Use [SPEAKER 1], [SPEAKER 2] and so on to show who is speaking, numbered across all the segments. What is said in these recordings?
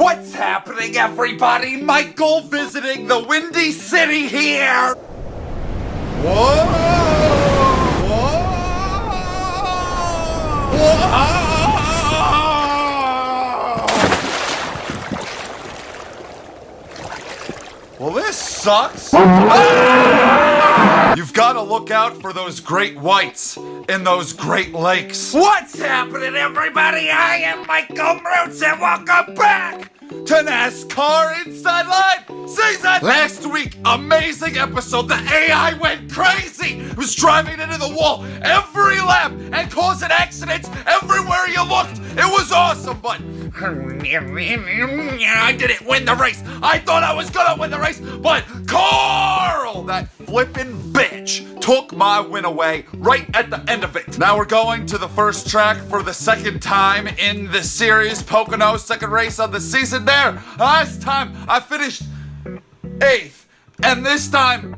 [SPEAKER 1] What's happening, everybody? Michael visiting the Windy City here! Whoa! Whoa! Whoa! Well, this sucks. You've got to look out for those great whites in those Great Lakes. What's happening, everybody? I am Michael Mroots, and welcome back to NASCAR Inside Line Season! Last week, amazing episode. The AI went crazy. It was driving into the wall every lap and causing accidents everywhere you looked. It was awesome, but I didn't win the race. I thought I was gonna win the race, but Carl, that flippin' bitch, took my win away right at the end of it. Now we're going to the first track for the second time in the series, Pocono, second race of the season there. Last time I finished 8th, and this time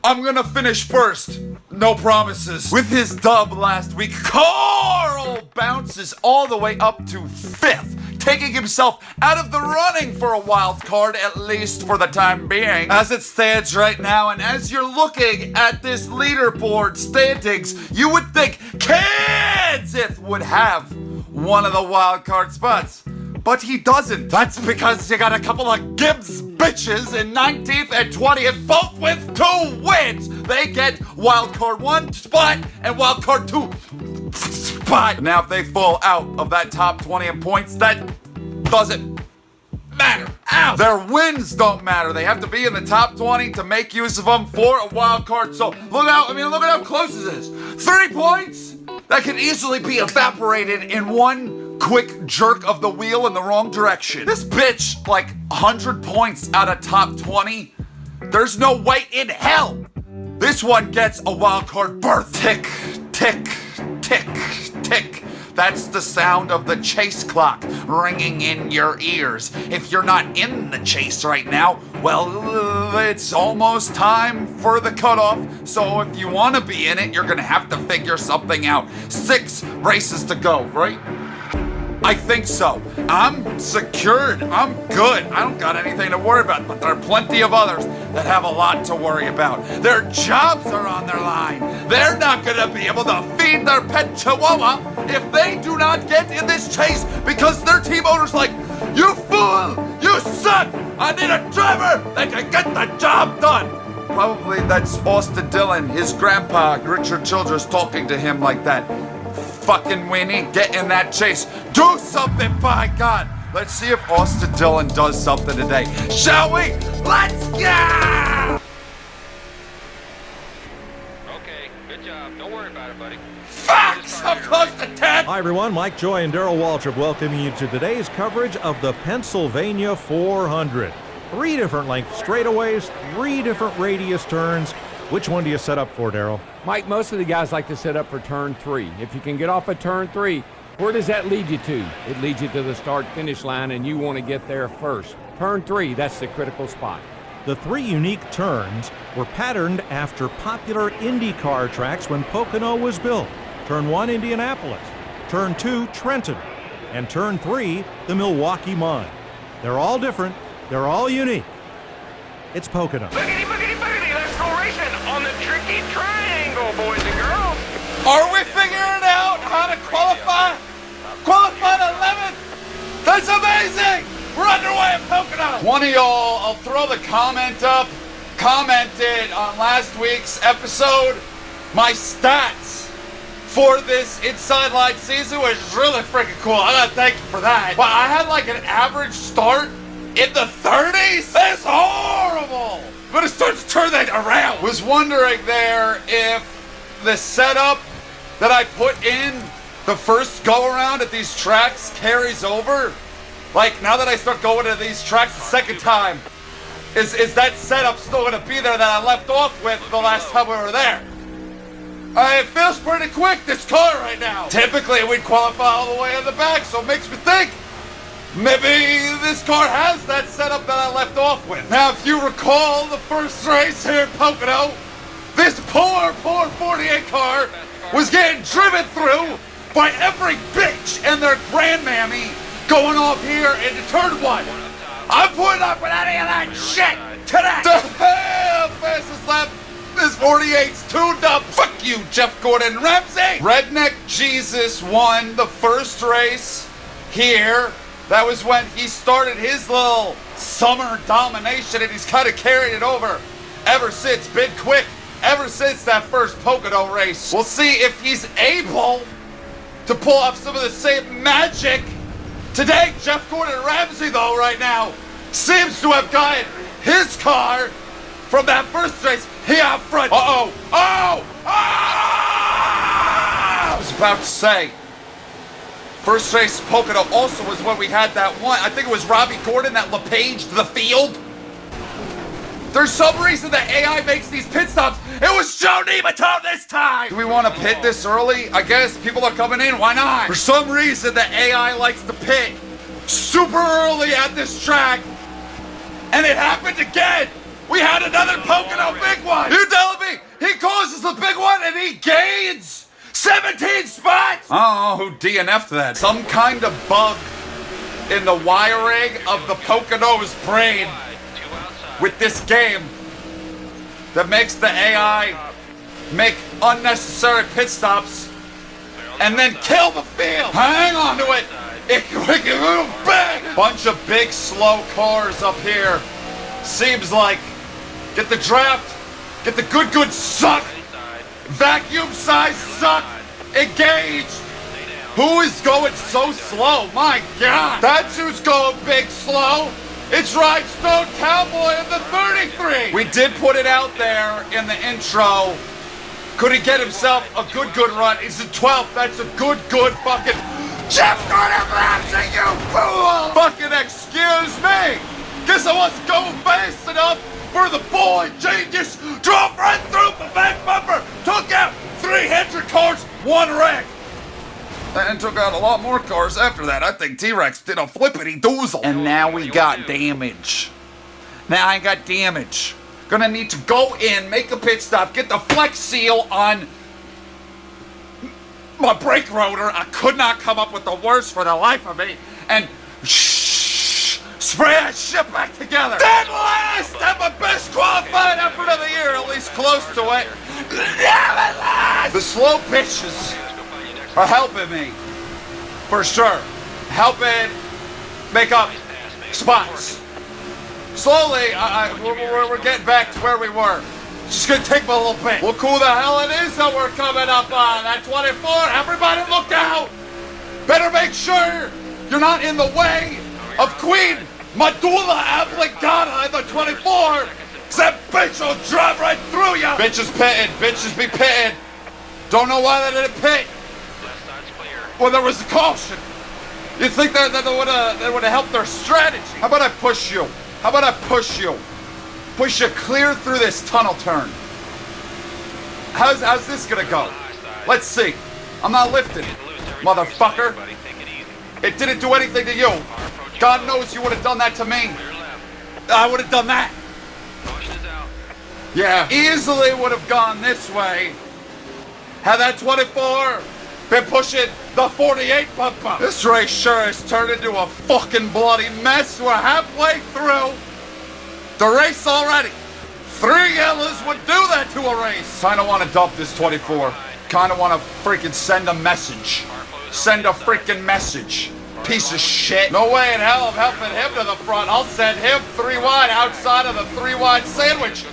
[SPEAKER 1] I'm gonna finish first. No promises. With his dub last week, Carl bounces all the way up to 5th, taking himself out of the running for a wild card, at least for the time being. As it stands right now, and as you're looking at this leaderboard standings, you would think Kansas would have one of the wild card spots. But he doesn't. That's because you got a couple of Gibbs bitches in 19th and 20th, both with 2 wins. They get wildcard 1 spot and wildcard 2 spot. Now, if they fall out of that top 20 in points, that doesn't matter. Ow! Their wins don't matter. They have to be in the top 20 to make use of them for a wild card. So look out. Look at how close this is. 3 points that can easily be evaporated in one quick jerk of the wheel in the wrong direction. This bitch, like 100 points out of top 20. There's no way in hell this one gets a wild card berth. Tick, tick, tick, tick. That's the sound of the chase clock ringing in your ears. If you're not in the chase right now, well, it's almost time for the cutoff. So if you want to be in it, you're going to have to figure something out. 6 races to go, right? I think so. I'm secured. I'm good. I don't got anything to worry about, but there are plenty of others that have a lot to worry about. Their jobs are on their line. They're not going to be able to feed their pet chihuahua if they do not get in this chase because their team owner's like, "You fool! You suck! I need a driver that can get the job done!" Probably that's Austin Dillon, his grandpa, Richard Childress, talking to him like that. Fucking weenie, get in that chase. Do something, by God. Let's see if Austin Dillon does something today. Shall we? Let's go!
[SPEAKER 2] Okay, good job. Don't worry about it, buddy.
[SPEAKER 1] Fuck! So close to 10!
[SPEAKER 3] Hi, everyone. Mike Joy and Darrell Waltrip welcoming you to today's coverage of the Pennsylvania 400. 3 different length straightaways, 3 different radius turns. Which one do you set up for, Darrell?
[SPEAKER 4] Mike, most of the guys like to set up for turn 3. If you can get off at turn 3, where does that lead you to? It leads you to the start-finish line, and you want to get there first. Turn 3, that's the critical spot.
[SPEAKER 3] The 3 unique turns were patterned after popular IndyCar tracks when Pocono was built. Turn 1, Indianapolis. Turn 2, Trenton. And Turn 3, the Milwaukee Mine. They're all different. They're all unique. It's Pocono.
[SPEAKER 2] Boogity, boogity, boogity. Let's go racing on the tricky triangle, boys and girls.
[SPEAKER 1] Are we figuring out how to qualify? Qualified 11th? That's amazing! We're underway at Pocono! One of y'all, I'll throw the comment up, commented on last week's episode. My stats for this Inside Line season was really freaking cool. I gotta thank you for that. But I had like an average start in the 30s? That's horrible! I'm gonna start to turn that around. Was wondering there if the setup that I put in the first go around at these tracks carries over. Like now that I start going to these tracks the second time, is that setup still gonna be there that I left off with the last time we were there? It feels pretty quick, this car right now. Typically we'd qualify all the way in the back, so it makes me think maybe this car has that setup that I left off with. Now, if you recall the first race here at Pocono, this poor 48 car was getting driven through by every bitch and their grandmammy going off here into turn 1. I'm putting up with any of that shit today. The hell fastest lap is 48's tuned up. Fuck you, Jeff Gordon Ramsay. Redneck Jesus won the first race here. That was when he started his little summer domination, and he's kind of carried it over ever since. Been quick ever since that first Pocono race. We'll see if he's able to pull off some of the same magic today. Jeff Gordon Ramsay, though, right now, seems to have gotten his car from that first race here out front. Uh-oh. Oh! I was about to say, first race Pocono also was when we had that one. I think it was Robbie Gordon that LePaged the field. There's some reason that AI makes these pit stops. It was Joe Nematow this time. Do we want to pit this early? I guess people are coming in. Why not? For some reason, the AI likes to pit super early at this track. And it happened again. We had another Pocono big one. You're telling me he causes the big one and he gains 17 spots? I don't know who DNF'd that. Some kind of bug in the wiring of the Pocono's brain with this game that makes the AI make unnecessary pit stops and then kill the field. Hang on to it. It can move big. Bunch of big, slow cars up here. Seems like get the draft, get the good suck, vacuum size suck, engaged. Who is going so slow? My God. That's who's going big slow. It's Rhinestone Cowboy in the 33. We did put it out there in the intro. Could he get himself a good run? He's in 12th. That's a good fucking Jeff Gordon Ramsay, you fool! Fucking excuse me. Guess I wasn't going fast enough for the boy genius. Drove right through the back bumper. Took out 300 cars, one wreck. And took out a lot more cars after that. I think T-Rex did a flippity doozle. And now we got damage. Now I got damage. Gonna need to go in, make a pit stop, get the flex seal on my brake rotor. I could not come up with the words for the life of me. And spray that shit back together. Dead last! Have my best qualified effort of the year, at least close to it. The slow pitches are helping me, for sure. Helping make up spots. Slowly, we're getting back to where we were. It's just gonna take me a little bit. Look who the hell it is that we're coming up on. That 24, everybody look out! Better make sure you're not in the way of Queen Medulla Oblongata in the 24, cause that bitch will drive right through ya! Bitches pitting, bitches be pitting. Don't know why they didn't pit. Well, there was a caution. You'd think that would have helped their strategy. How about I push you? How about I push you? Push you clear through this tunnel turn. How's this gonna go? Let's see. I'm not lifting, motherfucker. It didn't do anything to you. God knows you would have done that to me. I would have done that. Yeah, easily would have gone this way. Had that 24 been pushing the 48 bumper. This race sure has turned into a fucking bloody mess. We're halfway through the race already. 3 yellows would do that to a race. Kinda wanna dump this 24. Kinda wanna freaking send a message. Send a freaking message. Piece of shit. No way in hell I'm helping him to the front. I'll send him 3 wide outside of the 3 wide sandwich.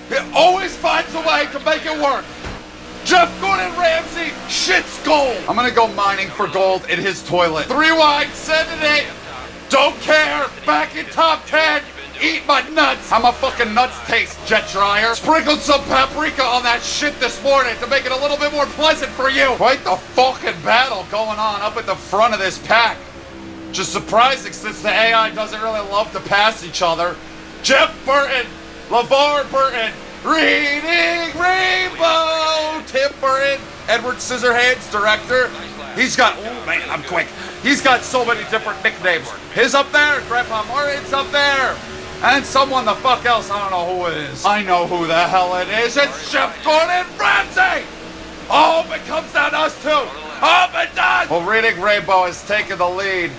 [SPEAKER 1] He always finds a way to make it work. Jeff Gordon Ramsay shits gold. I'm gonna go mining for gold in his toilet. 3 wide, sending it. Don't care. Back in top 10. Eat my nuts. How my fucking nuts taste, jet dryer. Sprinkled some paprika on that shit this morning to make it a little bit more pleasant for you. Quite the fucking battle going on up at the front of this pack. Just surprising since the AI doesn't really love to pass each other. Jeff Burton, LeVar Burton, Reading Rainbow, Tim Burton, Edward Scissorhands, director. He's got, oh man, I'm quick. He's got so many different nicknames. His up there, Grandpa Martin's up there, and someone the fuck else, I don't know who it is. I know who the hell it is. It's Jeff Gordon Ramsay. I hope it comes down to us too. I hope it does. Well, Reading Rainbow has taken the lead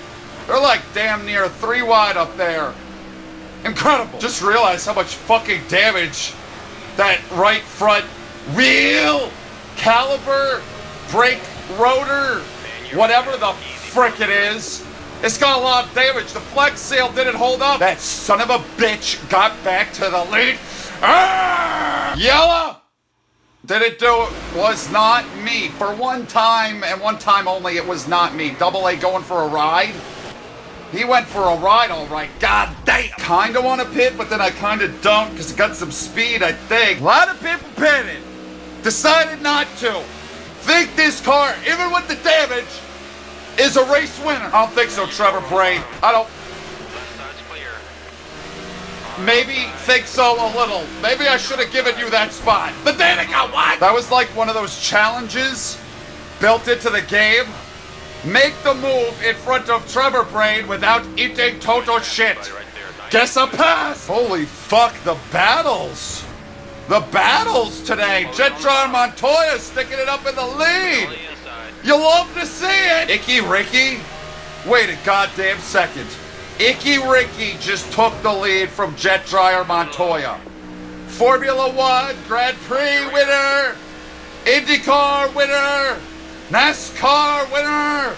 [SPEAKER 1] They're like damn near 3 wide up there. Incredible. Just realized how much fucking damage that right front wheel, caliper, brake rotor, whatever the frick it is. It's got a lot of damage. The flex seal didn't hold up. That son of a bitch got back to the lead. Yellow! Didn't do it. Was not me. For one time and one time only, it was not me. Double A going for a ride. He went for a ride, all right. God damn. Kinda want to pit, but then I kinda don't because it got some speed, I think. A lot of people pitted. Decided not to. Think this car, even with the damage, is a race winner. I don't think so, Trevor Brain. I don't. Maybe think so a little. Maybe I should have given you that spot. But then it got what? That was like one of those challenges built into the game. Make the move in front of Trevor Brain without eating total shit. Guess a pass. Holy fuck, the battles. The battles today. Jetjar Montoya sticking it up in the lead. You love to see it. Icky Ricky, wait a goddamn second. Icky Ricky just took the lead from Jet Dryer Montoya. Formula One Grand Prix winner, IndyCar winner, NASCAR winner,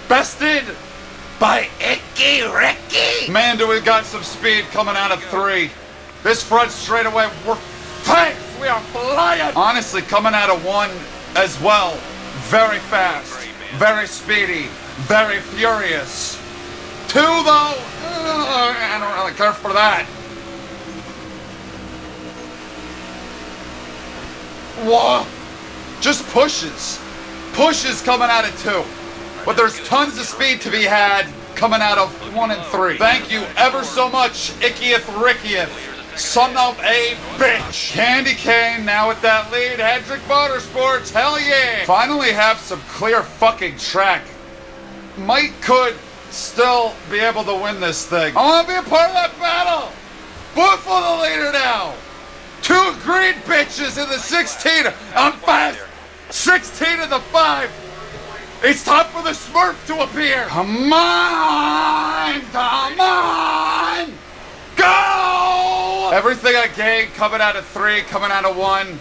[SPEAKER 1] bested by Icky Ricky. Man, do we got some speed coming out of 3. This front straightaway, we're fast. We are flying. Honestly, coming out of 1 as well. Very fast, very speedy, very furious. 2 though, I don't really care for that. Whoa, just pushes. Pushes coming out of 2. But there's tons of speed to be had coming out of 1 and 3. Thank you ever so much, Ickieth Rickieth. Son of a bitch. Candy Cane now with that lead. Hendrick Motorsports, hell yeah. Finally have some clear fucking track. Could still be able to win this thing. I want to be a part of that battle. Boot for the leader now. 2 green bitches in the 16. I'm fast. 16 in the 5. It's time for the Smurf to appear. Come on. Come on. Go! Everything I gained coming out of 3, coming out of 1,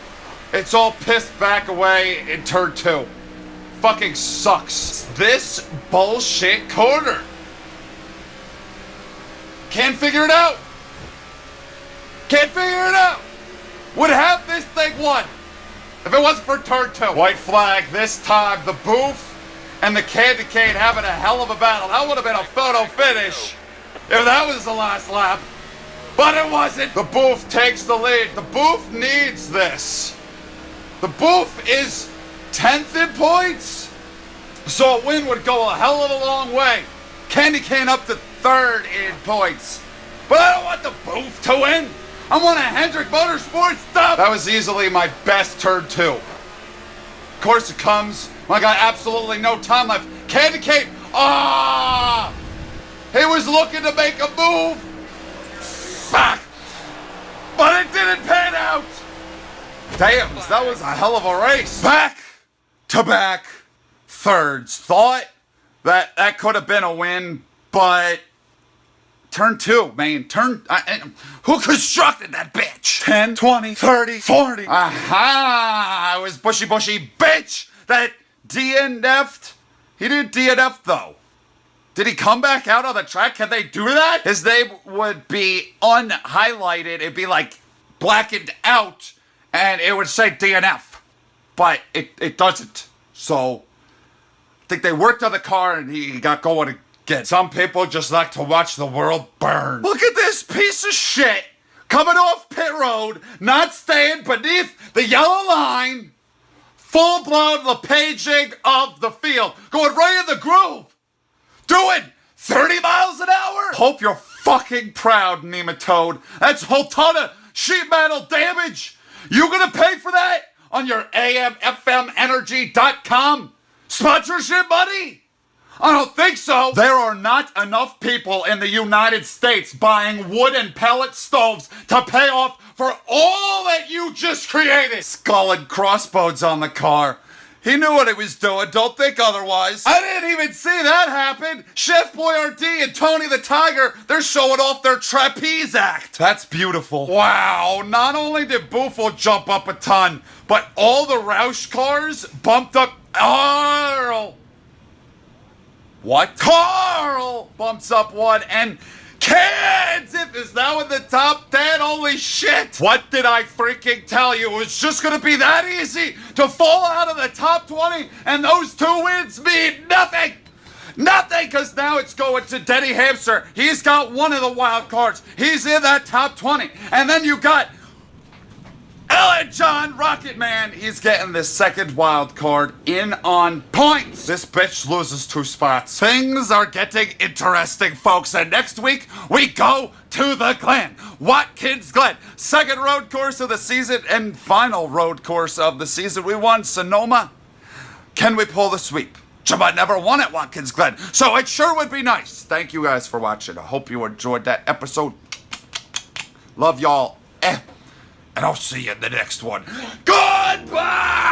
[SPEAKER 1] it's all pissed back away in turn 2. Fucking sucks. This bullshit corner. Can't figure it out. Can't figure it out. Would have this thing won if it wasn't for turn 2. White flag this time. The Booth and the Candy Cane having a hell of a battle. That would have been a photo finish if that was the last lap. But it wasn't. The Booth takes the lead. The Booth needs this. The Booth is 10th in points. So a win would go a hell of a long way. Candy Cane up to 3rd in points. But I don't want the Booth to win. I want a Hendrick Motorsports stop. That was easily my best turn 2. Of course it comes when I got absolutely no time left. Candy Cane. He was looking to make a move. Fuck! But it didn't pan out! Damn, that was a hell of a race. Back to back thirds. Thought that could have been a win, but turn 2, man. Who constructed that bitch? 10, 20, 30, 40. Aha! It was bushy bitch that DNF'd. He didn't DNF though. Did he come back out on the track? Can they do that? His name would be unhighlighted. It'd be like blackened out and it would say DNF. But it doesn't. So I think they worked on the car and he got going again. Some people just like to watch the world burn. Look at this piece of shit coming off pit road, not staying beneath the yellow line. Full-blown LePaging of the field. Going right in the groove. Doing 30 miles an hour? Hope you're fucking proud, Nematode. That's a whole ton of sheet metal damage. You gonna pay for that on your AMFMenergy.com sponsorship money? I don't think so. There are not enough people in the United States buying wood and pellet stoves to pay off for all that you just created. Skull and crossbones on the car. He knew what he was doing, don't think otherwise. I didn't even see that happen. Chef Boyardee and Tony the Tiger, they're showing off their trapeze act. That's beautiful. Wow, not only did Boofle jump up a ton, but all the Roush cars bumped up. Carl! What? Carl bumps up one, and Kansas is now in the top 10. Holy shit! What did I freaking tell you? It was just gonna be that easy to fall out of the top 20, and those 2 wins mean nothing! Nothing, because now it's going to Denny Hamster. He's got one of the wild cards. He's in that top 20. And then you got Ellen John Rocket Man. He's getting the second wild card in on points. This bitch loses 2 spots. Things are getting interesting, folks. And next week, we go to the Glen. Watkins Glen. Second road course of the season and final road course of the season. We won Sonoma. Can we pull the sweep? Jabba never won at Watkins Glen, so it sure would be nice. Thank you guys for watching. I hope you enjoyed that episode. Love y'all. And I'll see you in the next one. Goodbye!